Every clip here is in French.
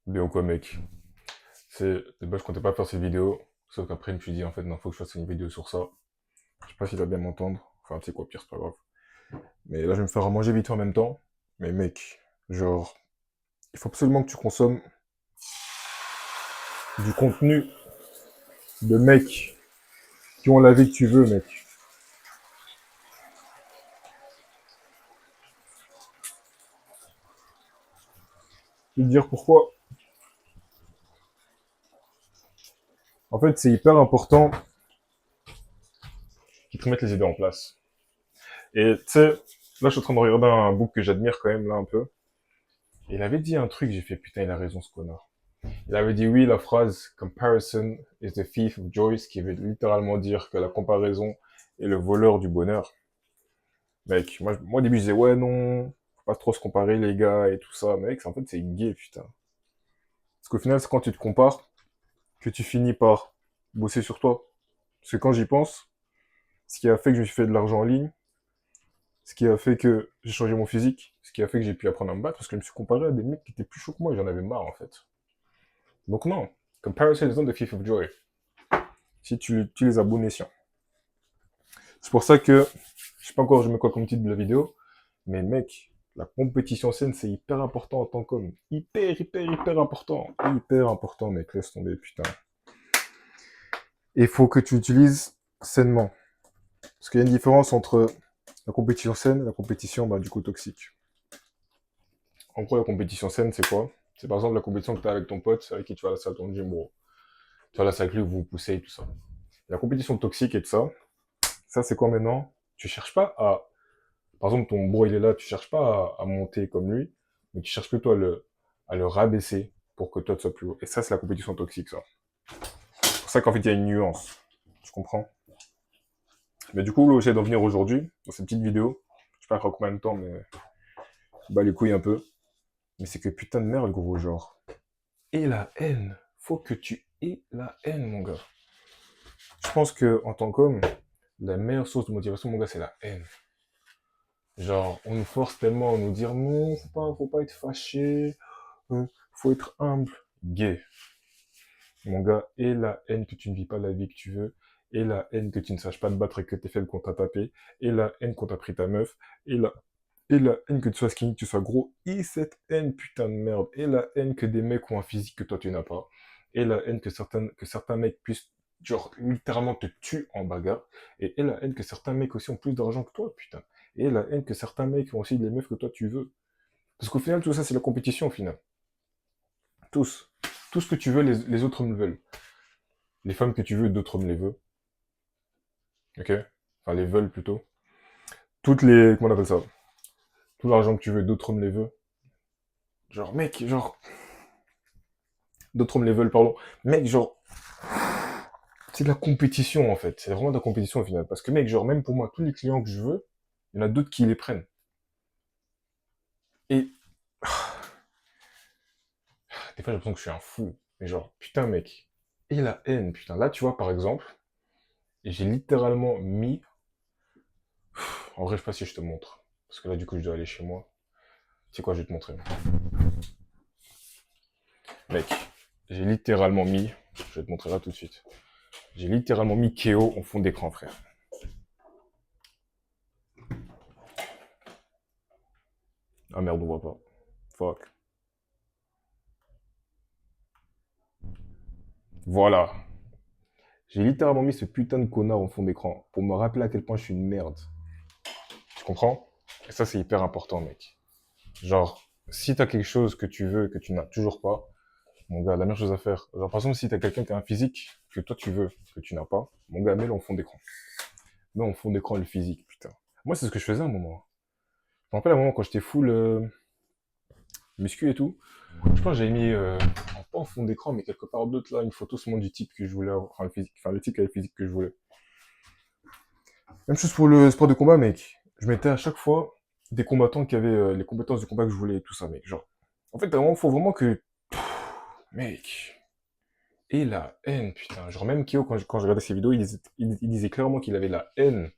Bien quoi mec. De base je comptais pas faire cette vidéo, sauf qu'après je me suis dit en fait non faut que je fasse une vidéo sur ça. Je sais pas si tu vas bien m'entendre, enfin tu sais quoi pire c'est pas grave. Mais là je vais me faire à manger vite fait en même temps. Mais mec, genre, il faut absolument que tu consommes du contenu de mecs qui ont la vie que tu veux mec. Je vais te dire pourquoi. En fait c'est hyper important qu'ils te mettent les idées en place. Et tu sais, là je suis en train de regarder un book que j'admire quand même là un peu. Et il avait dit un truc, j'ai fait putain il a raison ce connard. Il avait dit oui, la phrase comparison is the thief of joy, ce qui veut littéralement dire que la comparaison est le voleur du bonheur. Mec, moi au début je disais ouais non, faut pas trop se comparer les gars et tout ça, mec, en fait c'est gay putain. Parce qu'au final c'est quand tu te compares que tu finis par bosser sur toi. Parce que quand j'y pense, ce qui a fait que je me suis fait de l'argent en ligne, ce qui a fait que j'ai changé mon physique, ce qui a fait que j'ai pu apprendre à me battre, parce que je me suis comparé à des mecs qui étaient plus chauds que moi et j'en avais marre en fait. Donc non, comparison is not the thief of joy. Si tu les as bon escient. C'est pour ça que, je sais pas encore je mets quoi comme titre de la vidéo, mais mec, la compétition saine, c'est hyper important en tant qu'homme. Hyper important. Hyper important, mec, laisse tomber, putain. Et il faut que tu utilises sainement. Parce qu'il y a une différence entre la compétition saine et la compétition, bah, du coup, toxique. En gros, la compétition saine, c'est quoi? C'est par exemple la compétition que tu as avec ton pote, avec qui tu vas à la salle, ton gym, bro. Tu vas à la salle avec lui, vous vous poussez et tout ça. La compétition toxique et tout ça c'est quoi maintenant? Tu cherches pas à par exemple, ton bro, il est là, tu cherches pas à monter comme lui, mais tu cherches plutôt à le rabaisser pour que toi, tu sois plus haut. Et ça, c'est la compétition toxique, ça. C'est pour ça qu'en fait, il y a une nuance. Tu comprends? Mais du coup, là où j'essaie d'en venir aujourd'hui, dans cette petite vidéo, je sais pas combien de temps, mais bah les couilles un peu. Mais c'est que putain de merde, gros, genre. Et la haine. Faut que tu aies la haine, mon gars. Je pense que, en tant qu'homme, la meilleure source de motivation, mon gars, c'est la haine. Genre, on nous force tellement à nous dire non, faut pas être fâché, faut être humble. Gay. Mon gars, et la haine que tu ne vis pas la vie que tu veux, et la haine que tu ne saches pas te battre et que t'es faible qu'on t'a tapé, et la haine qu'on t'a pris ta meuf, et la haine que tu sois skinny, que tu sois gros, et cette haine putain de merde, et la haine que des mecs ont un physique que toi tu n'as pas, et la haine que certains mecs puissent, genre, littéralement te tuer en bagarre, et la haine que certains mecs aussi ont plus d'argent que toi, putain, et la haine que certains mecs ont aussi les meufs que toi tu veux. Parce qu'au final, tout ça, c'est la compétition, au final. Tous. Tout ce que tu veux, les autres me le veulent. Les femmes que tu veux, d'autres hommes les veulent. Ok? Enfin, les veulent plutôt. Toutes les... Comment on appelle ça? Tout l'argent que tu veux, d'autres hommes les veulent. Genre, mec, genre... D'autres hommes les veulent, pardon. Mec, genre... C'est de la compétition, en fait. C'est vraiment de la compétition, au final. Parce que, mec, genre, même pour moi, tous les clients que je veux, il y en a d'autres qui les prennent. Et... Des fois, j'ai l'impression que je suis un fou. Mais genre, putain, mec. Et la haine, putain. Là, tu vois, par exemple, j'ai littéralement mis... En vrai, je sais pas si je te montre. Parce que là, du coup, je dois aller chez moi. Tu sais quoi, je vais te montrer. Mec, j'ai littéralement mis... Je vais te montrer là tout de suite. J'ai littéralement mis Keo en fond d'écran, frère. Ah merde, on voit pas. Fuck. Voilà. J'ai littéralement mis ce putain de connard en fond d'écran pour me rappeler à quel point je suis une merde. Tu comprends? Et ça, c'est hyper important, mec. Genre, si t'as quelque chose que tu veux et que tu n'as toujours pas, mon gars, la meilleure chose à faire. Genre, par exemple, si t'as quelqu'un qui a un physique que toi tu veux, que tu n'as pas, mon gars, mets-le en fond d'écran. Mets en fond d'écran le physique, putain. Moi, c'est ce que je faisais à un moment. Je me rappelle à un moment quand j'étais full muscu et tout. Je pense que j'avais mis, pas en fond d'écran, mais quelque part d'autre là, une photo seulement du type que je voulais avoir, enfin le physique, enfin le type qui avait le physique que je voulais. Même chose pour le sport de combat, mec. Je mettais à chaque fois des combattants qui avaient les compétences de combat que je voulais et tout ça, mec. Genre, en fait, vraiment, faut vraiment que, mec, et la haine, putain. Genre même Kyo, quand je regardais ses vidéos, il disait clairement qu'il avait la haine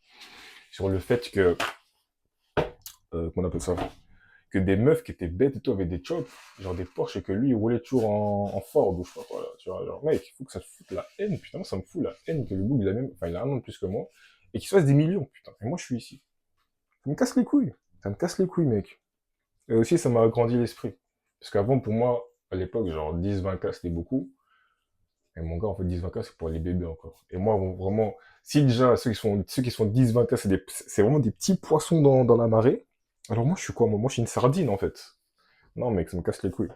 sur le fait que, comment on appelle ça? que des meufs qui étaient bêtes et tout, avec des chops, genre des Porsche, et que lui, il roulait toujours en Ford, ou je sais pas quoi, là, tu vois, genre, mec, il faut que ça te foute la haine, putain, moi, ça me fout la haine que le bout, il a même, enfin, il a un an de plus que moi, et qu'il se fasse des millions, putain, et moi, je suis ici. Ça me casse les couilles, ça me casse les couilles, mec. Et aussi, ça m'a agrandi l'esprit. Parce qu'avant, pour moi, à l'époque, genre 10-20K, c'était beaucoup. Et mon gars, en fait, 10-20K, c'est pour les bébés encore. Et moi, bon, vraiment, si déjà, ceux qui sont 10-20K, c'est vraiment des petits poissons dans la marée. Alors moi, je suis quoi? Moi, je suis une sardine, en fait. Non, mec, ça me casse les couilles.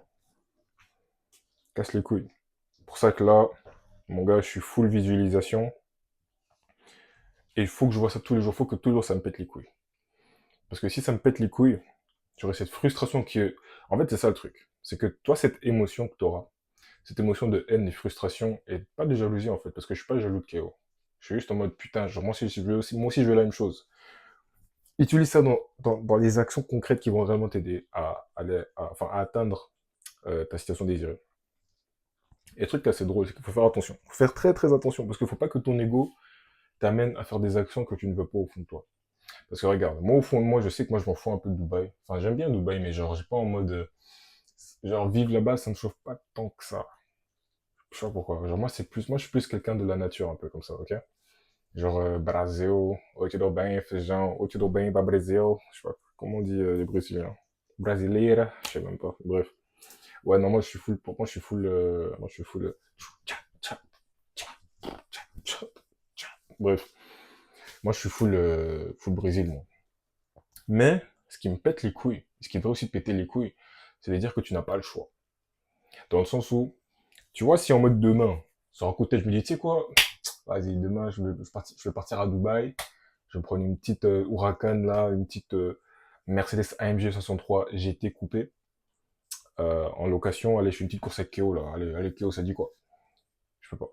Casse les couilles. C'est pour ça que là, mon gars, je suis full visualisation. Et il faut que je vois ça tous les jours. Il faut que toujours ça me pète les couilles. Parce que si ça me pète les couilles, j'aurai cette frustration qui est... En fait, c'est ça le truc. C'est que toi, cette émotion que tu auras, cette émotion de haine et frustration, et pas de jalousie, en fait, parce que je suis pas jaloux de Kéo. Je suis juste en mode, putain, genre, moi aussi, je veux la même chose. Utilise ça dans les actions concrètes qui vont vraiment t'aider enfin, à atteindre ta situation désirée. Et le truc qui est assez drôle, c'est qu'il faut faire attention. Il faut faire très très attention, parce qu'il faut pas que ton ego t'amène à faire des actions que tu ne veux pas au fond de toi. Parce que regarde, moi au fond de moi, je sais que moi je m'en fous un peu de Dubaï. Enfin, j'aime bien Dubaï, mais genre, j'ai pas en mode... genre, vivre là-bas, ça me chauffe pas tant que ça. Je sais pas pourquoi. Genre, moi, je suis plus quelqu'un de la nature, un peu comme ça, ok? Genre, Brasil, oi tudo bem, feijão, oi tudo bem, ba Brasil. Je sais pas comment on dit les Brésiliens. Brasileira, je sais même pas. Bref. Ouais, non, moi, je suis full, pour moi, je suis full, moi, je suis full, bref. Moi, je suis full, full Brésil, moi. Mais, ce qui me pète les couilles, ce qui devrait aussi te péter les couilles, c'est de dire que tu n'as pas le choix. Dans le sens où, tu vois, si en mode demain, sur un côté, je me dis, tu sais quoi, vas-y, demain, je vais partir à Dubaï, je vais prendre une petite Huracan, là, une petite Mercedes AMG 63 GT coupée, en location, allez, je fais une petite course avec Keo, là, allez, allez, Keo, ça dit quoi? Je peux pas.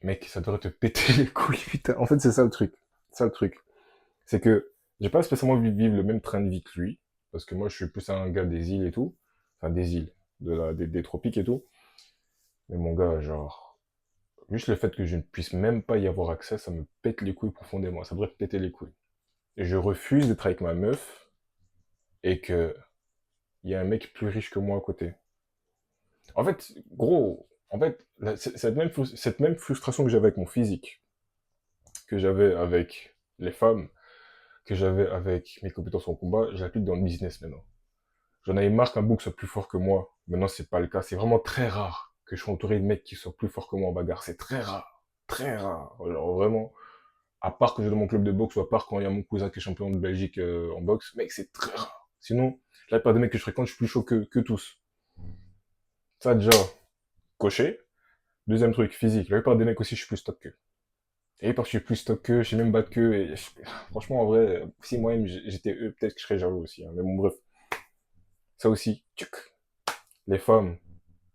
Mec, ça devrait te péter les couilles, putain. En fait, c'est ça le truc. C'est ça le truc. C'est que j'ai pas spécialement envie de vivre le même train de vie que lui, parce que moi, je suis plus un gars des îles et tout, enfin, des îles, des tropiques et tout. Mais mon gars, genre, juste le fait que je ne puisse même pas y avoir accès, ça me pète les couilles profondément. Ça devrait te péter les couilles. Et je refuse d'être avec ma meuf et que il y a un mec plus riche que moi à côté. En fait, gros, en fait, cette même frustration que j'avais avec mon physique, que j'avais avec les femmes, que j'avais avec mes compétences en combat, je l'applique dans le business maintenant. J'en avais marre qu'un bouc soit plus fort que moi. Maintenant, c'est pas le cas. C'est vraiment très rare que je sois entouré de mecs qui soient plus forts que moi en bagarre. C'est très rare. Très rare. Alors vraiment, à part que j'ai dans mon club de boxe, ou à part quand il y a mon cousin qui est champion de Belgique en boxe, mec, c'est très rare. Sinon, la plupart des mecs que je fréquente, je suis plus chaud que tous. Ça, déjà, coché. Deuxième truc, physique. La plupart des mecs aussi, je suis plus stock qu'eux. Et parce que je suis plus stock qu'eux, je sais même battre qu'eux, et franchement, en vrai, si moi-même j'étais eux, peut-être que je serais jaloux aussi, hein. Mais bon, bref. Ça aussi, tchouk. Les femmes,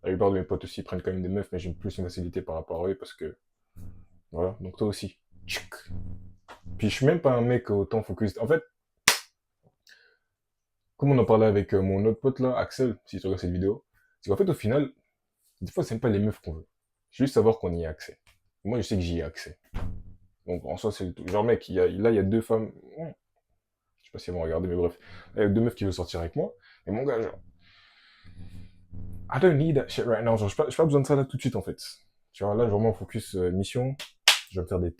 la plupart de mes potes aussi prennent quand même des meufs, mais j'ai plus une facilité par rapport à eux parce que, voilà. Donc toi aussi, tchouk. Puis je suis même pas un mec autant focus. En fait, comme on en parlait avec mon autre pote là, Axel, si tu regardes cette vidéo, c'est qu'en fait, au final, des fois, c'est même pas les meufs qu'on veut. C'est juste savoir qu'on y a accès. Moi, je sais que j'y ai accès. Donc, en soi, c'est le tout. Genre, mec, là, il y a deux femmes. Je sais pas si elles vont regarder, mais bref. Il y a deux meufs qui veulent sortir avec moi. Mais mon gars, genre, I don't need that shit right now. Genre, j'ai pas besoin de ça là tout de suite, en fait. Tu vois, là, vraiment, focus mission. Je vais me faire des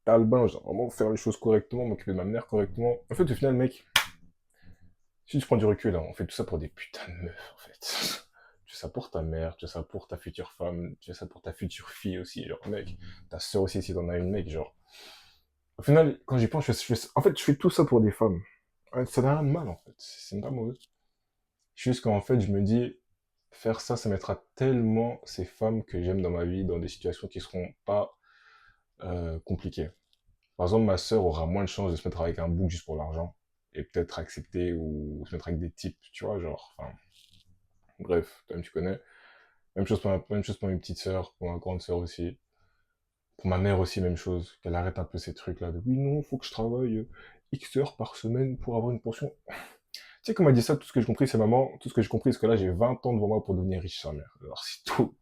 talbins, genre, vraiment faire les choses correctement, m'occuper de ma mère correctement. En fait, au final, mec, si tu prends du recul, hein, on fait tout ça pour des putains de meufs, en fait. Tu fais ça pour ta mère, tu fais ça pour ta future femme, tu fais ça pour ta future fille aussi, genre, mec. Ta soeur aussi, si t'en as une, mec, genre. Au final, quand j'y pense, en fait, je fais tout ça pour des femmes. Ouais, ça n'a rien de mal, en fait. C'est pas mauvais. Juste qu'en fait, je me dis, faire ça, ça mettra tellement ces femmes que j'aime dans ma vie dans des situations qui seront pas compliquées. Par exemple, ma sœur aura moins de chances de se mettre avec un bouc juste pour l'argent et peut-être accepter ou se mettre avec des types, tu vois, genre, enfin, bref, toi tu connais. Même chose pour une petite sœur, pour ma grande sœur aussi. Pour ma mère aussi, même chose. Qu'elle arrête un peu ces trucs-là de oui, non, faut que je travaille X heures par semaine pour avoir une pension. Tu sais, qu'on m'a dit ça, tout ce que j'ai compris, c'est maman, tout ce que j'ai compris, c'est que là, j'ai 20 ans devant moi pour devenir riche, sa mère. Alors, c'est tout.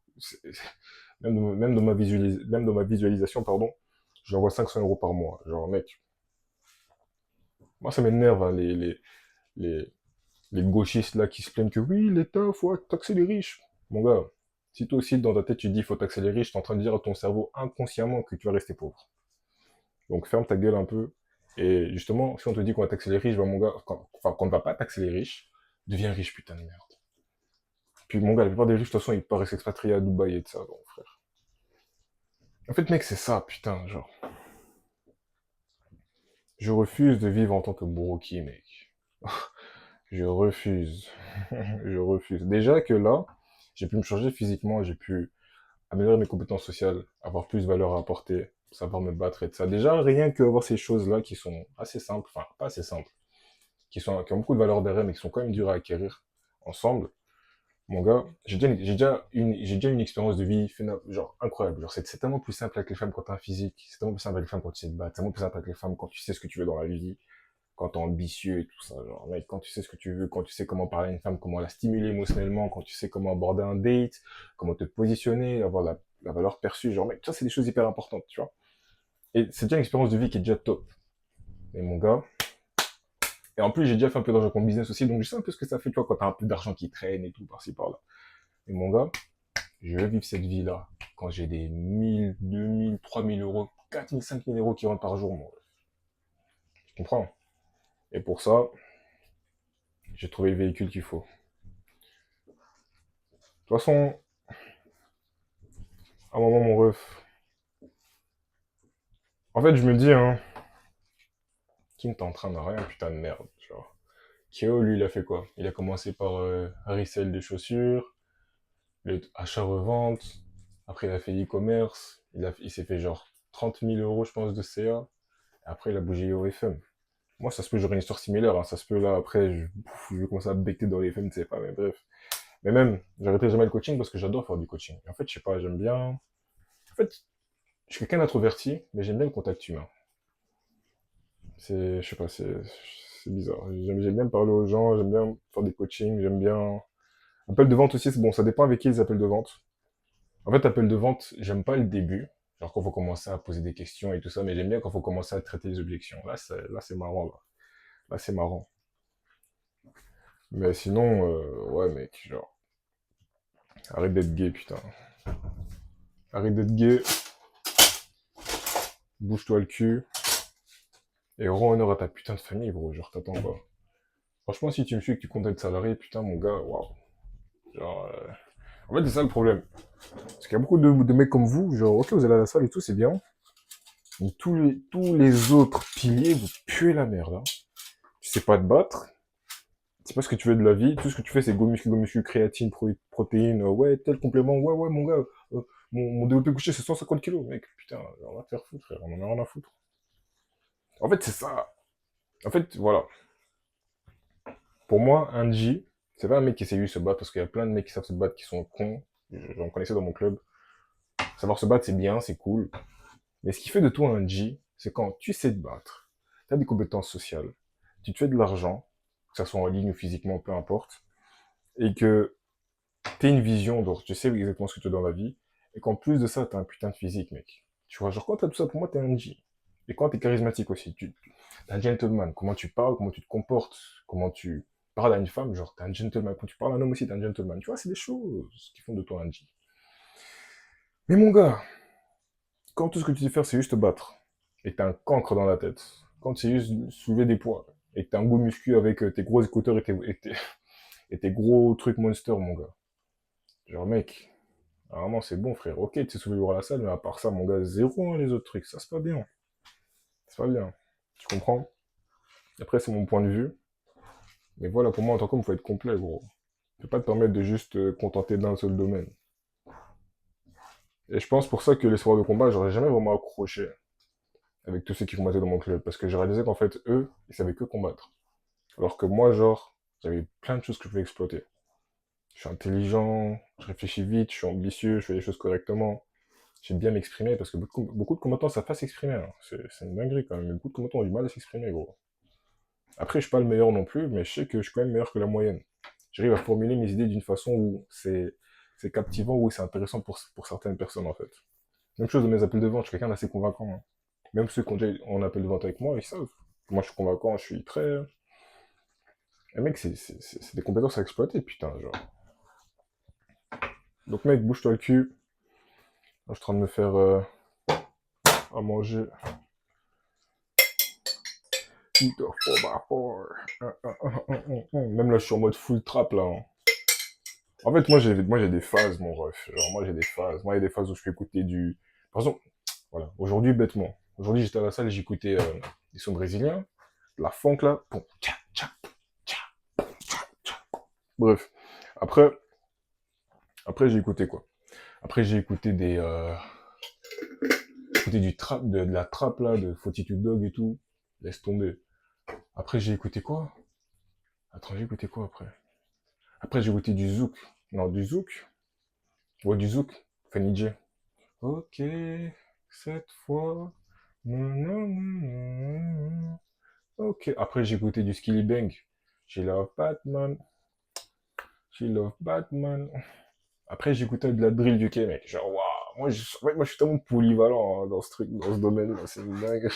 Même dans ma visualisation, pardon, je lui envoie 500 € par mois. Genre, mec, moi, ça m'énerve, hein, les, Les gauchistes là qui se plaignent que oui, l'État, faut taxer les riches. Mon gars, si toi aussi dans ta tête tu dis faut taxer les riches, t'es en train de dire à ton cerveau inconsciemment que tu vas rester pauvre. Donc ferme ta gueule un peu. Et justement, si on te dit qu'on va taxer les riches, bah mon gars, enfin qu'on ne va pas taxer les riches, deviens riche, putain de merde. Puis mon gars, la plupart des riches, de toute façon, ils paraissent expatriés à Dubaï et de ça, donc frère. En fait, mec, c'est ça, putain, genre. Je refuse de vivre en tant que broki, mec. Je refuse. Je refuse. Déjà que là, j'ai pu me changer physiquement, j'ai pu améliorer mes compétences sociales, avoir plus de valeur à apporter, savoir me battre et de ça. Déjà, rien que avoir ces choses-là qui sont assez simples, enfin, pas assez simples, qui ont beaucoup de valeur derrière, mais qui sont quand même dures à acquérir ensemble. Mon gars, j'ai déjà une expérience de vie, genre, incroyable. Genre, c'est tellement plus simple avec les femmes quand t'as un physique, c'est tellement plus simple avec les femmes quand tu sais te battre, c'est tellement plus simple avec les femmes quand tu sais ce que tu veux dans la vie, quand t'es ambitieux et tout ça. Genre, mec, quand tu sais ce que tu veux, quand tu sais comment parler à une femme, comment la stimuler émotionnellement, quand tu sais comment aborder un date, comment te positionner, avoir la valeur perçue, genre, mec, ça, c'est des choses hyper importantes, tu vois. Et c'est déjà une expérience de vie qui est déjà top. Et mon gars, et en plus, j'ai déjà fait un peu d'argent comme business aussi, donc je sais un peu ce que ça fait, tu vois, quand t'as un peu d'argent qui traîne et tout, par-ci, par-là. Et mon gars, je veux vivre cette vie-là quand j'ai des 1000, 2000, 3000 euros, 4000, 5000 euros qui rentrent par jour, mon gars. Tu comprends? Et pour ça, j'ai trouvé le véhicule qu'il faut. De toute façon, à un moment, mon ref. En fait, je me dis, hein, Kim t'entraîne à rien, putain de merde, genre. Kyo, lui, il a fait quoi? Il a commencé par resell des chaussures, le achat-revente, après il a fait e-commerce, il s'est fait genre 30 000 euros, je pense, de CA, et après il a bougé au FM. Moi, ça se peut, j'aurais une histoire similaire, hein. Ça se peut, là, après, je vais commencer à becter dans les FM, tu sais pas, mais bref. Mais même, j'arrêterai jamais le coaching parce que j'adore faire du coaching. Et en fait, je sais pas, j'aime bien... En fait, je suis quelqu'un d'introverti, mais j'aime bien le contact humain. Je sais pas, c'est bizarre. J'aime bien parler aux gens, j'aime bien faire des coachings, j'aime bien... Appel de vente aussi, c'est bon, ça dépend avec qui les appels de vente. En fait, appel de vente, j'aime pas le début. Genre quand faut commencer à poser des questions et tout ça, mais j'aime bien quand faut commencer à traiter les objections. Là, c'est marrant, là. Là, c'est marrant. Mais sinon, ouais, mec, genre, arrête d'être gay, putain. Arrête d'être gay, bouge-toi le cul, et rends honneur à ta putain de famille, gros. Genre, t'attends pas. Franchement, si tu me suis et que tu comptes être salarié, putain, mon gars, waouh. Genre, en fait, c'est ça le problème. Parce qu'il y a beaucoup de mecs comme vous, genre, ok, vous allez à la salle et tout, c'est bien. Mais tous les autres piliers, vous puez la merde, hein. Tu sais pas te battre, c'est pas ce que tu veux de la vie, tout ce que tu fais c'est go muscu, créatine, protéines, ouais, tel complément, ouais, ouais, mon gars, mon développé couché c'est 150 kilos, mec, putain, on va te faire foutre, frère, on en a rien à foutre. En fait, c'est ça. En fait, voilà. Pour moi, un G, c'est pas un mec qui essaie juste de se battre, parce qu'il y a plein de mecs qui savent se battre qui sont cons, j'en connaissais dans mon club. Savoir se battre, c'est bien, c'est cool. Mais ce qui fait de toi un G, c'est quand tu sais te battre, tu as des compétences sociales, tu te fais de l'argent, que ça soit en ligne ou physiquement, peu importe, et que t'as une vision, donc tu sais exactement ce que tu veux dans la vie, et qu'en plus de ça, t'as un putain de physique, mec. Tu vois, genre quand t'as tout ça, pour moi, t'es un G. Et quand t'es charismatique aussi, t'es un gentleman. Comment tu parles, comment tu te comportes, comment tu parles à une femme, genre t'es un gentleman. Quand tu parles à un homme aussi, t'es un gentleman. Tu vois, c'est des choses qui font de toi un G. Mais mon gars, quand tout ce que tu sais faire, c'est juste te battre, et que t'as un cancre dans la tête, quand c'est juste soulever des poids, et que t'as un beau muscu avec tes gros écouteurs et tes gros trucs monster, mon gars. Genre, mec, vraiment, c'est bon, frère. Ok, tu sais soulever lourd à la salle, mais à part ça, mon gars, zéro, hein, les autres trucs. Ça, c'est pas bien. C'est pas bien. Tu comprends? Après, c'est mon point de vue. Mais voilà, pour moi, en tant qu'homme, il faut être complet, gros. Tu peux pas te permettre de juste te contenter d'un seul domaine. Et je pense pour ça que les soirs de combat, j'aurais jamais vraiment accroché avec tous ceux qui combattaient dans mon club. Parce que j'ai réalisé qu'en fait, eux, ils savaient que combattre. Alors que moi, genre, j'avais plein de choses que je pouvais exploiter. Je suis intelligent, je réfléchis vite, je suis ambitieux, je fais les choses correctement. J'aime bien m'exprimer parce que beaucoup de combattants savent pas s'exprimer, hein. C'est une dinguerie quand même. Mais beaucoup de combattants ont du mal à s'exprimer, gros. Après, je suis pas le meilleur non plus, mais je sais que je suis quand même meilleur que la moyenne. J'arrive à formuler mes idées d'une façon où c'est captivant, où c'est intéressant pour certaines personnes, en fait. Même chose de mes appels de vente, je suis quelqu'un d'assez convaincant, hein. Même ceux qui ont déjà en appel de vente avec moi, ils savent. Moi, je suis convaincant, je suis très... Et mec, c'est des compétences à exploiter, putain, genre. Donc mec, bouge-toi le cul. Là, je suis en train de me faire à manger. Même là, je suis en mode full trap, là, hein. En fait, moi j'ai des phases, mon ref. Genre, moi, j'ai des phases. Moi, il y a des phases où je peux écouter du... Par exemple, voilà, aujourd'hui, bêtement. Aujourd'hui, j'étais à la salle et j'écoutais des sons brésiliens, de la funk, là. Pum, tcha, tcha, tcha, tcha, tcha. Bref. Après, après j'ai écouté quoi? Après, j'ai écouté écouté du trap, de la trap, là, de Fortitude Dog et tout. Laisse tomber. Après, j'ai écouté quoi? Attends, j'ai écouté quoi après? Après, j'ai écouté du zouk. Non, du zouk? Ouais, du zouk. Fanny J. Ok, cette fois. Nanana. Ok. Après, j'ai écouté du Skilly Bang. She love Batman. She love Batman. Après, j'ai écouté de la drill du Quai, mec. Genre, waouh. En fait, moi, je suis tellement polyvalent hein, dans ce truc, dans ce domaine-là. C'est une dingue.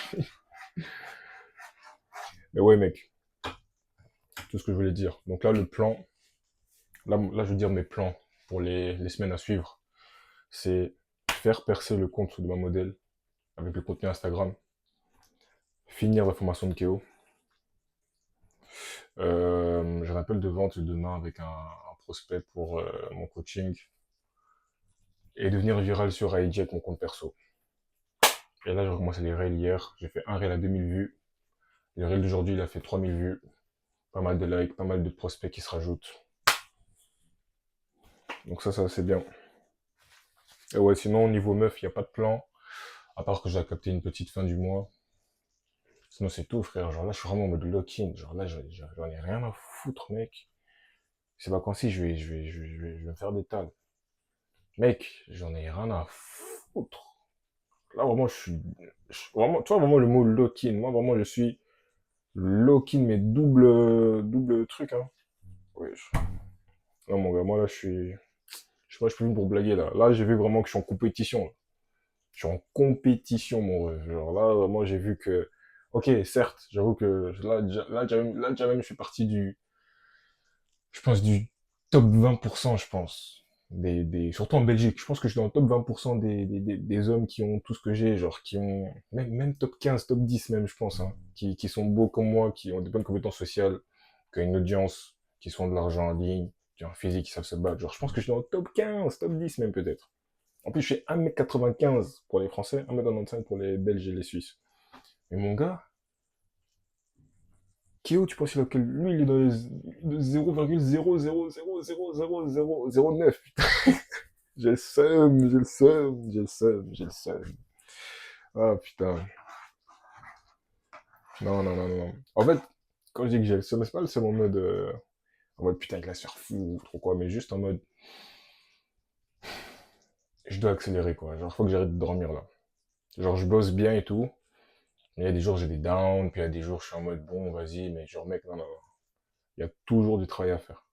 Mais ouais, mec. Tout ce que je voulais dire. Donc là, le plan. Là, je veux dire mes plans pour les semaines à suivre. C'est faire percer le compte de ma modèle avec le contenu Instagram. Finir la formation de Keo. J'ai un appel de vente demain avec un prospect pour mon coaching et devenir viral sur IG avec mon compte perso. Et là, j'ai recommencé les rails hier. J'ai fait un rail à 2000 vues. Le rail d'aujourd'hui, il a fait 3000 vues. Pas mal de likes, pas mal de prospects qui se rajoutent. Donc ça c'est bien. Et ouais, sinon, au niveau meuf, il n'y a pas de plan. À part que j'ai capté une petite fin du mois. Sinon, c'est tout, frère. Genre là, je suis vraiment en mode lock-in. Genre là, j'en ai rien à foutre, mec. C'est pas quand si je vais me faire des tales. Mec, j'en ai rien à foutre. Là, vraiment, vraiment, tu vois, vraiment le mot lock-in. Moi, vraiment, je suis lock-in, mais double truc, hein. Ouais, non, mon gars, moi, là, je sais pas, je suis plus venu pour blaguer, là. Là, j'ai vu vraiment que je suis en compétition, là. Je suis en compétition, mon ref. Genre, là, vraiment, j'ai vu que, ok, certes, j'avoue que déjà même, je fais partie je pense, du top 20%, je pense. Surtout en Belgique. Je pense que je suis dans le top 20% des hommes qui ont tout ce que j'ai, genre, qui ont, même top 15, top 10 même, je pense, hein, qui sont beaux comme moi, qui ont des bonnes compétences sociales, qui ont une audience, qui sont de l'argent en ligne, qui ont un physique, qui savent se battre. Genre, je pense que je suis dans le top 15, top 10 même, peut-être. En plus, je fais 1m95 pour les Français, 1m95 pour les Belges et les Suisses. Mais mon gars, Kyo, tu penses qu'il a lui, il est dans les 0,000000009, putain. J'ai le seum, j'ai le seum, j'ai le seum, j'ai le seum. Ah, putain. Non, non, non, non. En fait, quand je dis que j'ai le seum, c'est pas le seum en mode putain, il va se faire foutre ou quoi, mais juste en mode, je dois accélérer, quoi. Genre, faut que j'arrête de dormir, là. Genre, je bosse bien et tout, mais il y a des jours, j'ai des downs, puis il y a des jours, je suis en mode, bon, vas-y, mais genre, mec, non, non, non. Il y a toujours du travail à faire.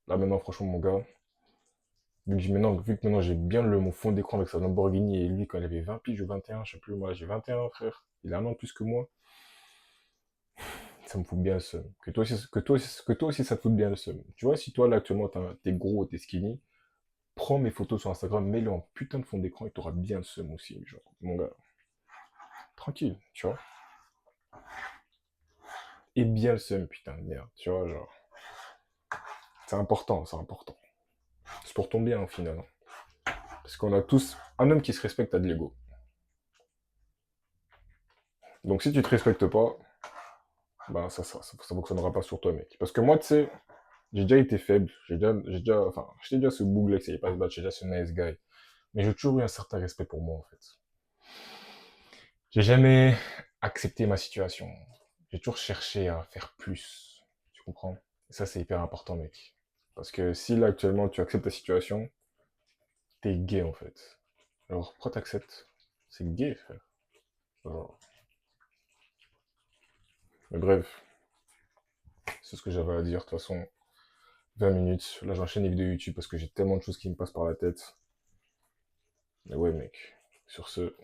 Là, maintenant, franchement, mon gars, vu que maintenant j'ai bien mon fond d'écran avec sa Lamborghini et lui, quand il avait 20 piges ou 21, je sais plus, moi, j'ai 21, frère. Il a un an de plus que moi. Ça me fout bien le seum. Que toi aussi, ça te fout bien le seum. Tu vois, si toi, là, actuellement, t'es gros, t'es skinny, prends mes photos sur Instagram, mets-les en putain de fond d'écran et t'auras bien le seum aussi, genre, mon gars. Tranquille, tu vois. Et bien le seum, putain de merde, tu vois, genre. C'est important, c'est important. C'est pour ton bien, au final, hein. Parce qu'on a tous... Un homme qui se respecte a de l'ego. Donc si tu te respectes pas, bah ça fonctionnera pas sur toi, mec. Parce que moi, tu sais, j'ai déjà été faible, enfin, j'étais déjà ce bouglet qui savait pas se battre, j'étais déjà ce nice guy. Mais j'ai toujours eu un certain respect pour moi, en fait. J'ai jamais accepté ma situation. J'ai toujours cherché à faire plus. Tu comprends? Et ça, c'est hyper important, mec. Parce que si là, actuellement, tu acceptes ta situation, t'es gay, en fait. Alors, pourquoi t'acceptes? C'est gay, frère. Alors, mais bref, c'est ce que j'avais à dire. De toute façon, 20 minutes. Là, j'enchaîne les vidéos YouTube parce que j'ai tellement de choses qui me passent par la tête. Mais ouais, mec. Sur ce,